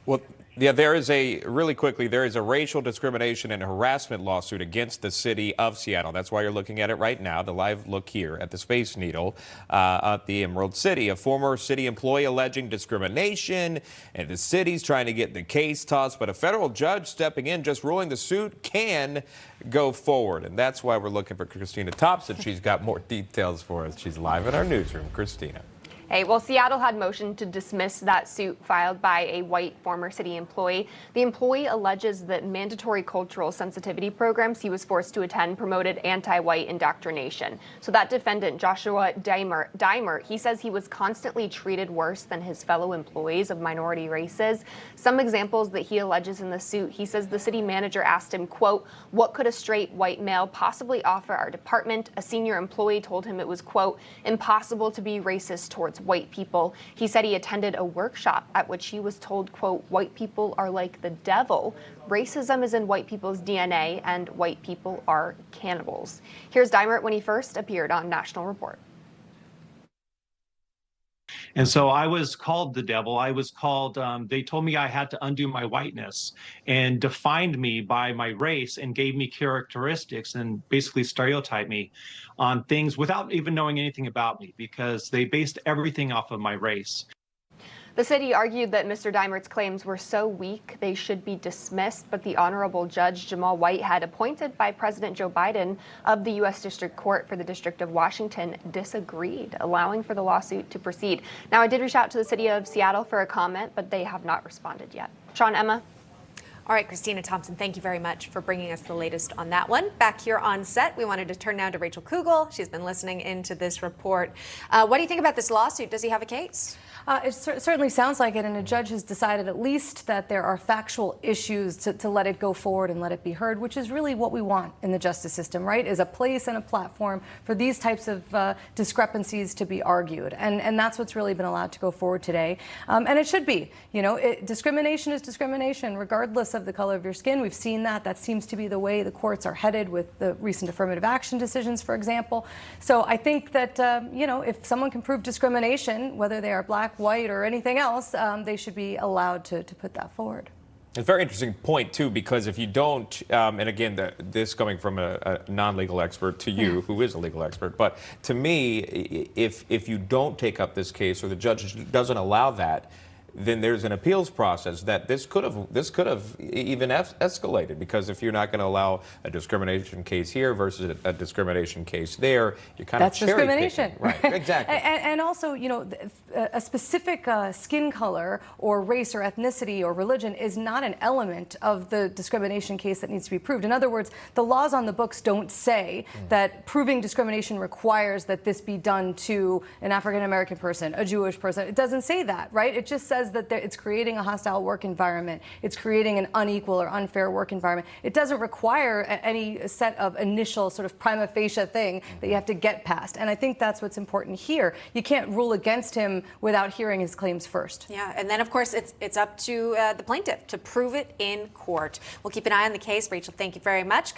Well, yeah, really quickly, there is a racial discrimination and harassment lawsuit against the city of Seattle. That's why you're looking at it right now, the live look here at the Space Needle at the Emerald City. A former city employee alleging discrimination, and the city's trying to get the case tossed, but a federal judge stepping in, just ruling the suit can go forward. And that's why we're looking for Christina Thompson. She's got more details for us. She's live in our newsroom. Christina. Hey, well, Seattle had motioned to dismiss that suit filed by a white former city employee. The employee alleges that mandatory cultural sensitivity programs he was forced to attend promoted anti-white indoctrination. So that defendant, Joshua Diemert, he says he was constantly treated worse than his fellow employees of minority races. Some examples that he alleges in the suit, he says the city manager asked him, quote, "What could a straight white male possibly offer our department?" A senior employee told him it was, quote, "impossible to be racist towards white people." He said he attended a workshop at which he was told, quote, "White people are like the devil. Racism is in white people's DNA and white people are cannibals." Here's Diemert when he first appeared on National Report. And so I was called the devil. I was called, they told me I had to undo my whiteness and defined me by my race and gave me characteristics and basically stereotyped me on things without even knowing anything about me because they based everything off of my race. The city argued that Mr. Diemert's claims were so weak they should be dismissed, but the Honorable Judge Jamal Whitehead, appointed by President Joe Biden of the U.S. District Court for the District of Washington, disagreed, allowing for the lawsuit to proceed. Now, I did reach out to the city of Seattle for a comment, but they have not responded yet. Sean, Emma? All right, Christina Thompson, thank you very much for bringing us the latest on that one. Back here on set, we wanted to turn now to Rachel Kugel. She's been listening into this report. What do you think about this lawsuit? Does he have a case? It certainly sounds like it, and a judge has decided at least that there are factual issues to let it go forward and let it be heard, which is really what we want in the justice system, right, is a place and a platform for these types of discrepancies to be argued. And that's what's really been allowed to go forward today. And it should be. You know, discrimination is discrimination, regardless of the color of your skin. We've seen that. That seems to be the way the courts are headed with the recent affirmative action decisions, for example. So I think that, you know, if someone can prove discrimination, whether they are black, white, or anything else, they should be allowed to put that forward. It's a very interesting point, too, because if you don't, and again, this coming from a non-legal expert to you, who is a legal expert, but to me, if you don't take up this case or the judge doesn't allow that, then there's an appeals process that this could have even escalated, because if you're not going to allow a discrimination case here versus a discrimination case there, you're kind of cherry picking. That's discrimination. Right, exactly. And also, you know, a specific skin color or race or ethnicity or religion is not an element of the discrimination case that needs to be proved. In other words, the laws on the books don't say that proving discrimination requires that this be done to an African-American person, a Jewish person. It doesn't say that, right? It just says that it's creating a hostile work environment. It's creating an unequal or unfair work environment. It doesn't require any set of initial sort of prima facie thing that you have to get past. And I think that's what's important here. You can't rule against him without hearing his claims first. Yeah, and then, of course, it's up to the plaintiff to prove it in court. We'll keep an eye on the case. Rachel, thank you very much.